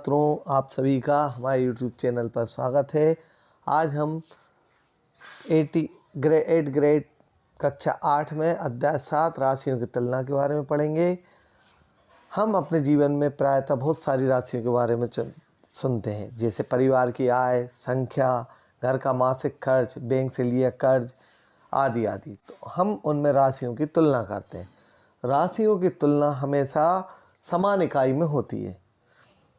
छात्रों, आप सभी का हमारे YouTube चैनल पर स्वागत है। आज हम 8 ग्रेड कक्षा 8 में अध्याय 7 राशियों की तुलना के बारे में पढ़ेंगे। हम अपने जीवन में प्रायतः बहुत सारी राशियों के बारे में सुनते हैं, जैसे परिवार की आय, संख्या, घर का मासिक खर्च, बैंक से लिया कर्ज आदि आदि। तो हम उनमें राशियों की तुलना करते हैं। राशियों की तुलना हमेशा समान इकाई में होती है।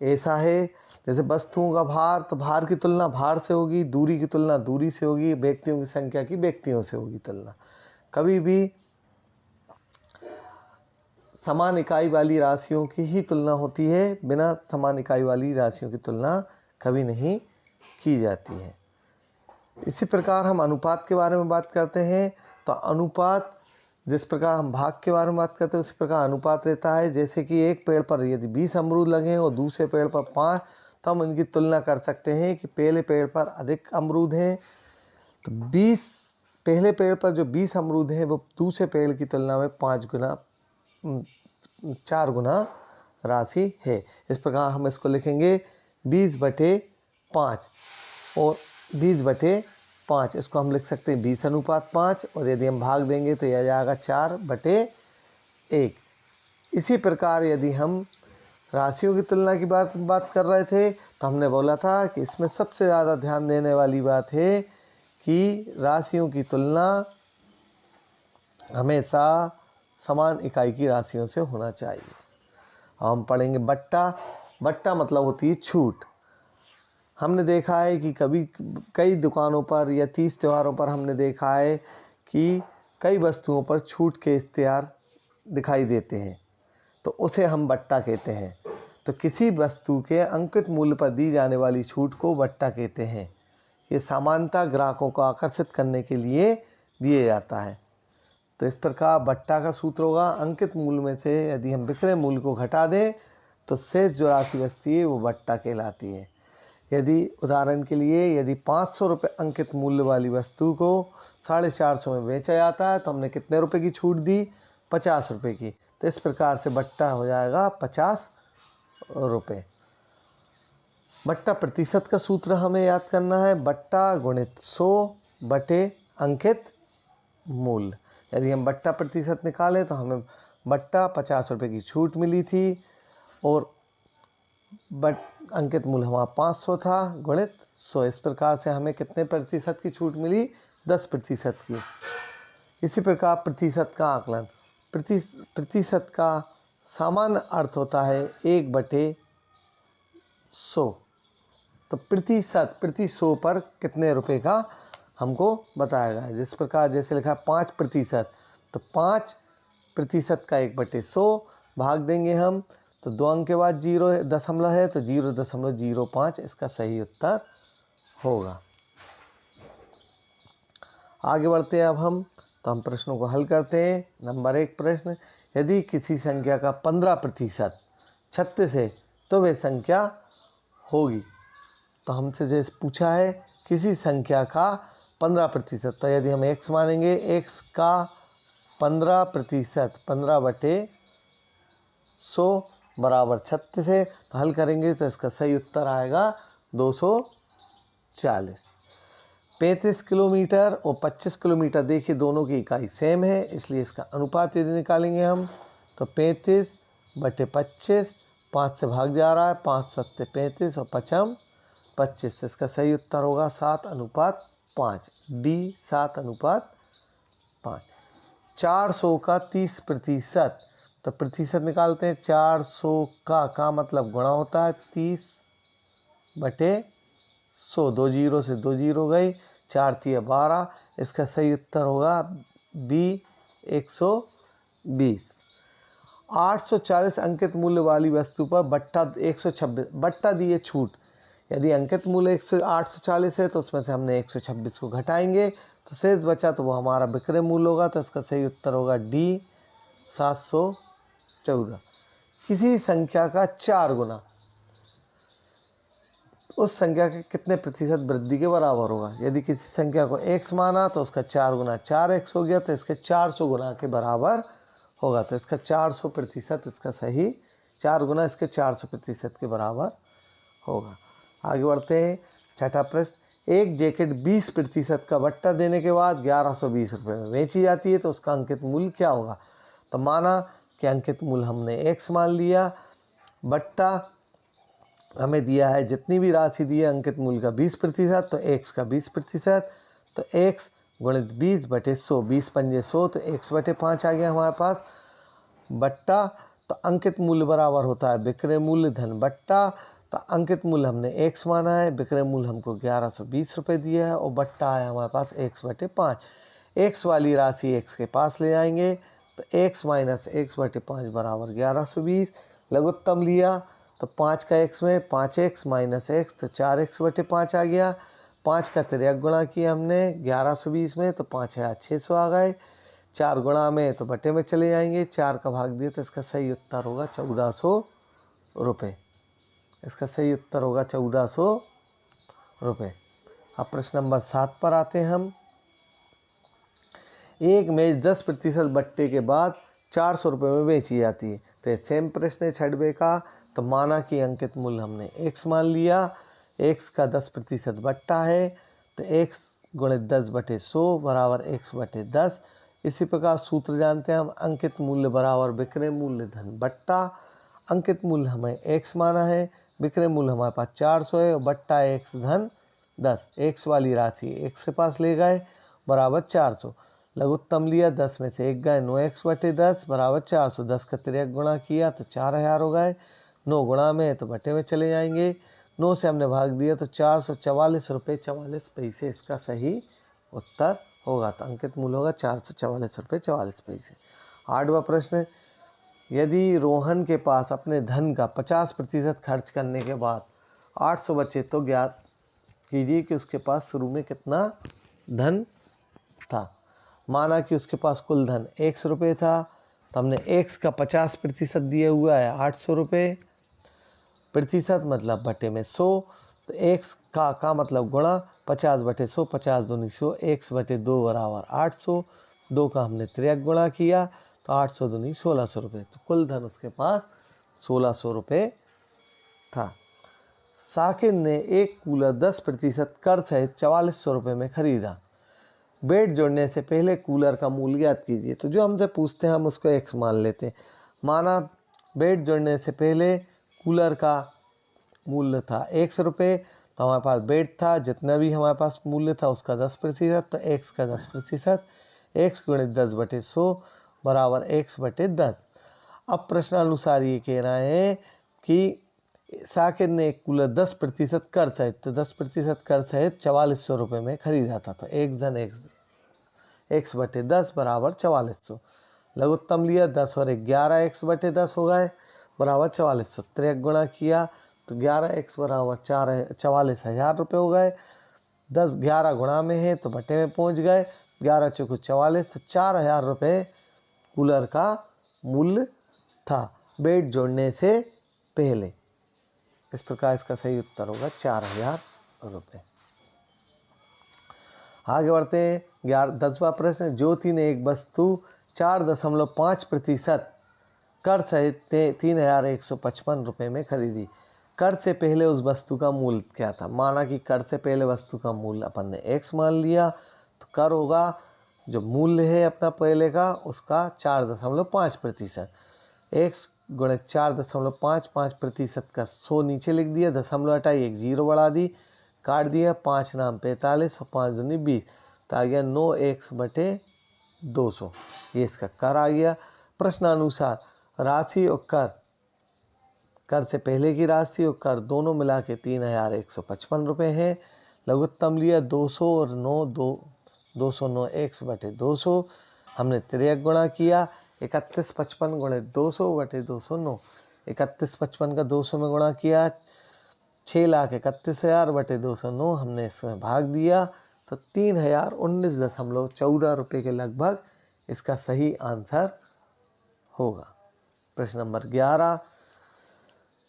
ऐसा है जैसे वस्तुओं का भार, तो भार की तुलना भार से होगी, दूरी की तुलना दूरी से होगी, व्यक्तियों की संख्या की व्यक्तियों से होगी तुलना। कभी भी समान इकाई वाली राशियों की ही तुलना होती है, बिना समान इकाई वाली राशियों की तुलना कभी नहीं की जाती है। इसी प्रकार हम अनुपात के बारे में बात करते हैं। तो अनुपात, जिस प्रकार हम भाग के बारे में बात करते हैं उसी प्रकार अनुपात रहता है। जैसे कि एक पेड़ पर यदि 20 अमरूद लगे हैं और दूसरे पेड़ पर 5, तो हम इनकी तुलना कर सकते हैं कि पहले पेड़ पर अधिक अमरूद हैं, तो 20 पहले पेड़ पर जो 20 अमरूद हैं वो दूसरे पेड़ की तुलना में 4 गुना राशि है। इस प्रकार हम इसको लिखेंगे 20/5 और 20/5, इसको हम लिख सकते हैं 20:5, और यदि हम भाग देंगे तो यह जाएगा 4/1। इसी प्रकार यदि हम राशियों की तुलना की बात कर रहे थे, तो हमने बोला था कि इसमें सबसे ज़्यादा ध्यान देने वाली बात है कि राशियों की तुलना हमेशा समान इकाई की राशियों से होना चाहिए। हम पढ़ेंगे बट्टा। बट्टा मतलब होती है छूट। हमने देखा है कि कई दुकानों पर या 30 त्योहारों पर हमने देखा है कि कई वस्तुओं पर छूट के इश्तेहार दिखाई देते हैं, तो उसे हम बट्टा कहते हैं। तो किसी वस्तु के अंकित मूल्य पर दी जाने वाली छूट को बट्टा कहते हैं। ये सामान्यतः ग्राहकों को आकर्षित करने के लिए दिया जाता है। तो इस प्रकार बट्टा का सूत्र होगा, अंकित मूल्य में से यदि हम विक्रय मूल्य को घटा दें तो शेष जो राशि बचती है वो बट्टा कहलाती है। यदि उदाहरण के लिए यदि 500 रुपये अंकित मूल्य वाली वस्तु को 450 में बेचा जाता है, तो हमने कितने रुपए की छूट दी? 50 रुपये की। तो इस प्रकार से बट्टा हो जाएगा 50 रुपये। बट्टा प्रतिशत का सूत्र हमें याद करना है, बट्टा गुणित 100 बटे अंकित मूल्य। यदि हम बट्टा प्रतिशत निकालें तो हमें बट्टा 50 रुपये की छूट मिली थी और अंकित मूल्य हमारा 500 था, गुणित 100। इस प्रकार से हमें कितने प्रतिशत की छूट मिली? 10% की। इसी प्रकार प्रतिशत का आकलन, प्रतिशत का सामान्य अर्थ होता है 1/100। तो प्रतिशत प्रति 100 पर कितने रुपए का हमको बताया गया है। जिस प्रकार जैसे लिखा है 5%, तो 5% का 1/100 भाग देंगे हम, तो 2 अंक के बाद 0 दशमलव है, तो 0.05 इसका सही उत्तर होगा। आगे बढ़ते हैं अब हम, तो हम प्रश्नों को हल करते हैं। नंबर 1 प्रश्न, यदि किसी संख्या का 15% 36 है तो वह संख्या होगी। तो हमसे जैसे पूछा है किसी संख्या का 15%, तो यदि हम x मानेंगे, x का 15%, 15/100 बराबर 36 है, तो हल करेंगे तो इसका सही उत्तर आएगा 240। 35 किलोमीटर और 25 किलोमीटर, देखिए दोनों की इकाई सेम है, इसलिए इसका अनुपात यदि निकालेंगे हम तो 35/25, 5 से भाग जा रहा है, 5 7 35 और 5 25। इसका सही उत्तर होगा 7:5, डी 7:5। 400 का 30%, तो प्रतिशत निकालते हैं। 400 का मतलब गुणा होता है 30/100, 2 जीरो से 2 जीरो गई, 4 3 12। इसका सही उत्तर होगा बी 120। 840 अंकित मूल्य वाली वस्तु पर बट्टा 126, बट्टा दिए छूट। यदि अंकित मूल्य 840 है तो उसमें से हमने 126 को घटाएंगे, तो शेष बचा तो वो हमारा विक्रय मूल्य होगा। तो इसका सही उत्तर होगा डी 714। किसी संख्या का 4 गुना उस संख्या के कितने प्रतिशत वृद्धि के बराबर होगा? यदि किसी संख्या को x माना तो उसका 4 गुना 4x हो गया, तो इसके 400 गुना के बराबर होगा। तो इसका 400%, इसका सही 4 गुना इसके 400% के बराबर होगा। आगे बढ़ते हैं। छठा प्रश्न, एक जैकेट 20% का बट्टा देने के बाद 1120 रुपये में बेची जाती है तो उसका अंकित मूल्य क्या होगा। तो माना कि अंकित मूल्य हमने x मान लिया, बट्टा हमें दिया है जितनी भी राशि दी है अंकित मूल्य का 20%, तो x का 20%, तो x गुणित 20/100, 20 पंजे 100, तो x/5 आ गया हमारे पास। बट्टा तो अंकित मूल्य बराबर होता है विक्रय मूल्य धन बट्टा, तो अंकित मूल्य हमने x माना है, विक्रय मूल्य हमको 1120 रुपये दिया है और बट्टा है हमारे पास x/5। x वाली राशि x के पास ले जाएंगे तो x माइनस x/5 बराबर 1120। लघुत्तम लिया तो 5 का x में 5x माइनस x तो 4x/5 आ गया। 5 का तिर्यक गुणा किया हमने 1120 में तो 5600 आ गए। 4 गुणा में तो बटे में चले जाएंगे, 4 का भाग दिए तो इसका सही उत्तर होगा 1400 रुपये। इसका सही उत्तर होगा 1400 रुपये। अब प्रश्न नंबर 7 पर आते हैं हम। एक मेज 10% बट्टे के बाद 400 रुपये में बेची जाती है। तो ये सेम प्रश्न है छठवे का। तो माना कि अंकित मूल्य हमने x मान लिया, x का 10% बट्टा है तो x गुणित 10/100 बराबर x/10। इसी प्रकार सूत्र जानते हैं हम, अंकित मूल्य बराबर विक्रय मूल्य धन बट्टा। अंकित मूल्य हमें x माना है, विक्रय मूल्य हमारे पास 400 है और बट्टा x धन 10। x वाली राशि x के पास ले गए बराबर 400। लघुत्तम लिया, 10 में से 1 गए, 9x/10 बराबर 400। 10 का तिर्यक गुणा किया तो 4000 हो गए। 9 गुणा में तो बटे में चले जाएंगे, 9 से हमने भाग दिया तो 444 रुपये 44 पैसे इसका सही उत्तर होगा। तो अंकित मूल्य होगा 444 रुपये 44 पैसे। 8वां प्रश्न, यदि रोहन के पास अपने धन का 50% खर्च करने के बाद 800 बचे तो ज्ञात कीजिए कि उसके पास शुरू में कितना धन था। माना कि उसके पास कुल धन 100 रुपये था, तो हमने x का 50% दिया हुआ है 800 रुपये, प्रतिशत मतलब बटे में 100, तो x का मतलब गुणा 50/100, 50 दूनी 100, x/2 बराबर 800। 2 का हमने तिर्यक गुणा किया तो 800 दूनी 1600 रुपये, तो कुल धन उसके पास 1600 रुपये था। साकिब ने एक कूलर 10% कर सहित 4400 रुपये में खरीदा। बेड जोड़ने से पहले कूलर का मूल्य ज्ञात कीजिए। तो जो हमसे पूछते हैं हम उसको x मान लेते हैं। माना बेड जोड़ने से पहले कूलर का मूल्य था 100 रुपये, तो हमारे पास बेड था, जितना भी हमारे पास मूल्य था उसका 10%, तो x का 10%, x गुणित 10/100 बराबर x/10। अब प्रश्नानुसार ये कह रहे हैं कि साकिब ने एक कूलर 10% कर सहित, तो 10% कर सहित 4400 रुपये में खरीदा था। तो x धन x/10 बराबर 4400। लघुत्तम लिया, 10 और 11 x/10 हो गए बराबर 4400। तिर्यक गुणा किया तो 11x बराबर 44,000 रुपये हो गए। 11 गुणा में है तो बटे में पहुंच गए, 11 चौको 44, तो 4000 रुपये कूलर का मूल्य था बेड जोड़ने से पहले। इस प्रकार इसका सही उत्तर होगा 4000 रुपये। आगे बढ़ते हैं। 10वां प्रश्न, ज्योति ने एक वस्तु 4.5% कर सहित 3155 रुपये में खरीदी। कर से पहले उस वस्तु का मूल्य क्या था। माना कि कर से पहले वस्तु का मूल्य अपन ने x मान लिया, तो कर होगा जो मूल्य है अपना पहले का उसका 4.5%। x गुणित 4.55% का 100 नीचे लिख दिया, दशमलव हटाई, एक जीरो बढ़ा दी, काट दिया, 5 नाम 45 और 5 दूनी 20, तो आ गया 9x/200। ये इसका कर आ गया। प्रश्नानुसार राशि और कर से पहले की राशि और कर दोनों मिला के 3155 रुपये हैं। लघुत्तम लिया 200 और 209 x/200। हमने तिर्यक गुणा किया, 3155 गुणित 200/209। 3155 का 200 में गुणा किया, 6,31,000/209 हमने इसमें भाग दिया, तो 3019.14 रुपये के लगभग इसका सही आंसर होगा। प्रश्न नंबर 11,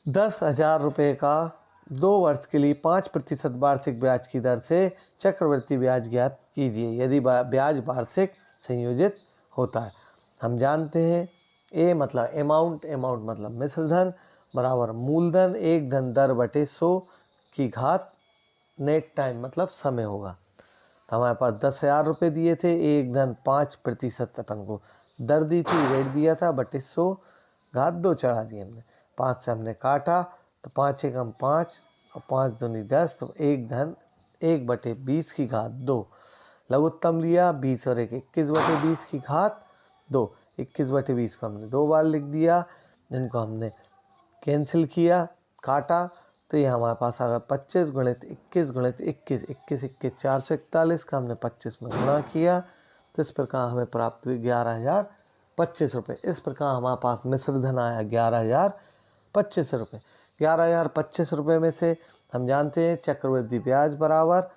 10,000 रुपये का 2 वर्ष के लिए 5% वार्षिक ब्याज की दर से चक्रवृद्धि ब्याज ज्ञात कीजिए यदि ब्याज वार्षिक संयोजित होता है। हम जानते हैं ए मतलब अमाउंट, अमाउंट मतलब मिश्रधन, बराबर मूलधन 1 धन दर बटे 100 की घात नेट टाइम मतलब समय होगा। तो हमारे पास 10,000 रुपये दिए थे, 1 धन 5% अपन को दर दी थी, रेट दिया था, बटे 100 घात 2 चढ़ा दी हमने। 5 से हमने काटा तो 5 एकम 5 और 5 दूनी 10, तो 1 धन 1/20 की घात 2। लघुत्तम लिया 20 और 1 21/20 की घात 2। 21/20 को हमने 2 बार लिख दिया, जिनको हमने कैंसिल किया, काटा, तो ये हमारे पास आ गया 25 गुणित 21 गुणित 21, 21 21 441 का हमने 25 में गुणा किया, तो इस प्रकार हमें प्राप्त हुई 11,025 रुपये। इस प्रकार हमारे पास मिश्र धन आया 11,025 रुपये। 11,025 रुपये में से हम जानते हैं चक्रवृद्धि ब्याज बराबर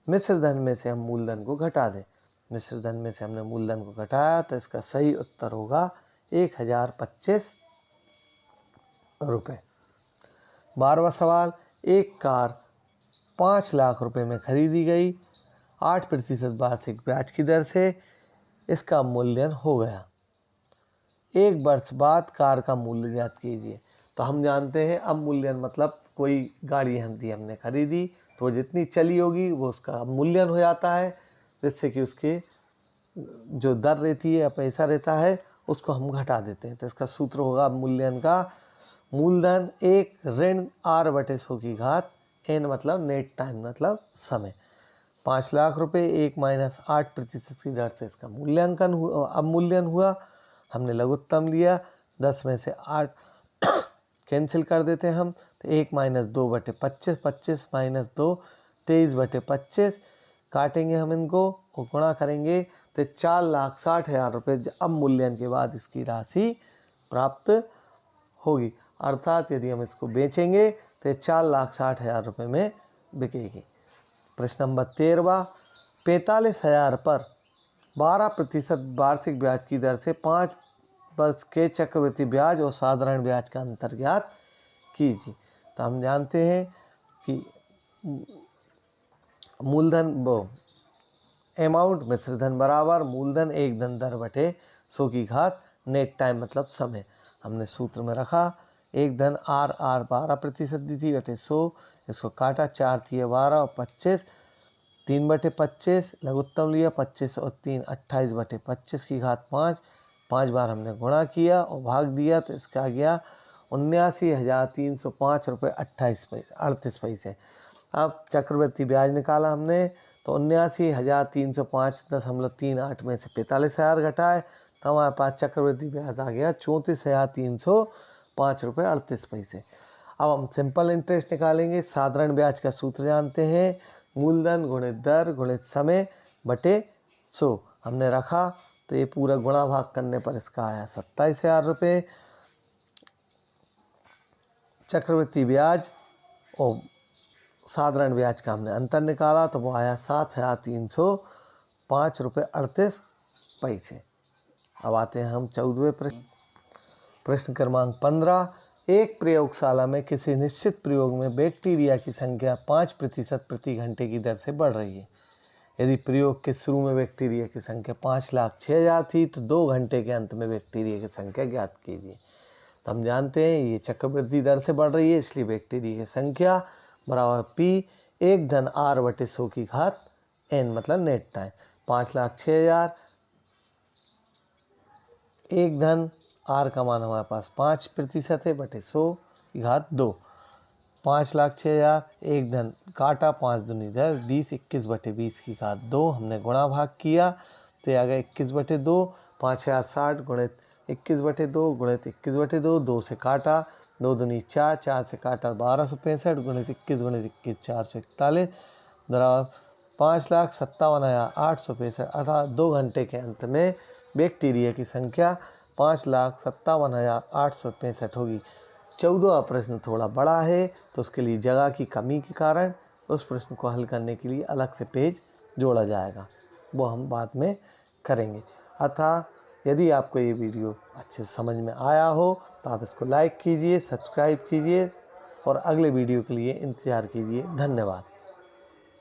मिश्र धन में से हम मूलधन को घटा दें। मिश्र धन में से हमने मूलधन को घटाया, तो इसका सही उत्तर होगा 1,025 रुपये। 12वां सवाल, एक कार 5 लाख रुपए में खरीदी गई, 8% वार्षिक ब्याज की दर से इसका मूल्यन हो गया। 1 वर्ष बाद कार का मूल्य ज्ञात कीजिए। तो हम जानते हैं अब मूल्यन मतलब कोई गाड़ी हमने खरीदी, तो वो जितनी चली होगी वो उसका मूल्यन हो जाता है, जिससे कि उसके जो दर रहती है या पैसा रहता है उसको हम घटा देते हैं। तो इसका सूत्र होगा मूल्यन का, मूलधन 1 ऋण r/100 की घात n मतलब नेट टाइम मतलब समय। 5 लाख रुपए 1 माइनस 8% की दर से इसका मूल्यांकन हुआ, अवमूल्यन हुआ। हमने लघुत्तम लिया, 10 में से 8 कैंसिल कर देते हैं हम, तो 1 माइनस 2/25, 25 माइनस 2 23/25, काटेंगे हम इनको और गुणा करेंगे, तो 4,60,000 रुपये अवमूल्यन के बाद इसकी राशि प्राप्त होगी। अर्थात यदि हम इसको बेचेंगे तो 4,60,000 रुपये में बिकेगी। प्रश्न नंबर 13वां, 45,000 पर 12% वार्षिक ब्याज की दर से 5 वर्ष के चक्रवृद्धि ब्याज और साधारण ब्याज का अंतर ज्ञात कीजिए। तो हम जानते हैं कि मूलधन अमाउंट मिश्र धन बराबर मूलधन 1 धन दर बटे 100 की घात नेट टाइम मतलब समय। हमने सूत्र में रखा, 1 धन r 12% दी थी बटे 100, इसको काटा, 4 थी 12 और 25, 3/25 लघुत्तम लिया, 25 और 3 28/25 की घात 5, 5 बार हमने गुणा किया और भाग दिया, तो इसका आ गया 79,305 रुपये 38 पैसे। अब चक्रवृद्धि ब्याज निकाला हमने, तो 79,305.38 में से 45,000 घटाए, तो हमारे पास चक्रवृद्धि ब्याज आ गया 34,305 रुपये 38 पैसे। अब हम सिंपल इंटरेस्ट निकालेंगे। साधारण ब्याज का सूत्र जानते हैं, मूलधन गुणित दर गुणित समय बटे 100 हमने रखा, तो ये पूरा गुणा भाग करने पर इसका आया 27,000 रुपये। चक्रवृद्धि ब्याज और साधारण ब्याज का हमने अंतर निकाला, तो वो आया 7,305 रुपये 38 पैसे। अब आते हैं हम 14वें प्रश्न। प्रश्न क्रमांक 15, एक प्रयोगशाला में किसी निश्चित प्रयोग में बैक्टीरिया की संख्या 5% प्रति घंटे की दर से बढ़ रही है। यदि प्रयोग के शुरू में बैक्टीरिया की संख्या 5,06,000 थी, तो 2 घंटे के अंत में बैक्टीरिया की संख्या ज्ञात कीजिए। तो हम जानते हैं ये चक्रवृद्धि दर से बढ़ रही है, इसलिए बैक्टीरिया की संख्या बराबर P 1 धन r/100 की घात n मतलब नेट टाइम। 5,06,000, 1 धन r का मान हमारे पास 5% है बटे 100 की घात 2। 5,06,000, 1 धन काटा, 5 दूनी 10, 20 21/20 की घात 2 हमने गुणा भाग किया, तो ये आ गया 21/2। 5,60 गुणित 21/2 गुणित 21/2, 2 से काटा, 2 दूनी 4, 4 से काटा 1265 गुणित 21 गुणित 21 441 बराबर 5,57,865। अर्थात 2 घंटे के अंत में बैक्टीरिया की संख्या 5,57,865 होगी। 14वां प्रश्न थोड़ा बड़ा है, तो उसके लिए जगह की कमी के कारण उस प्रश्न को हल करने के लिए अलग से पेज जोड़ा जाएगा, वो हम बाद में करेंगे। अर्थात यदि आपको ये वीडियो अच्छे से समझ में आया हो तो आप इसको लाइक कीजिए, सब्सक्राइब कीजिए और अगले वीडियो के लिए इंतज़ार कीजिए। धन्यवाद।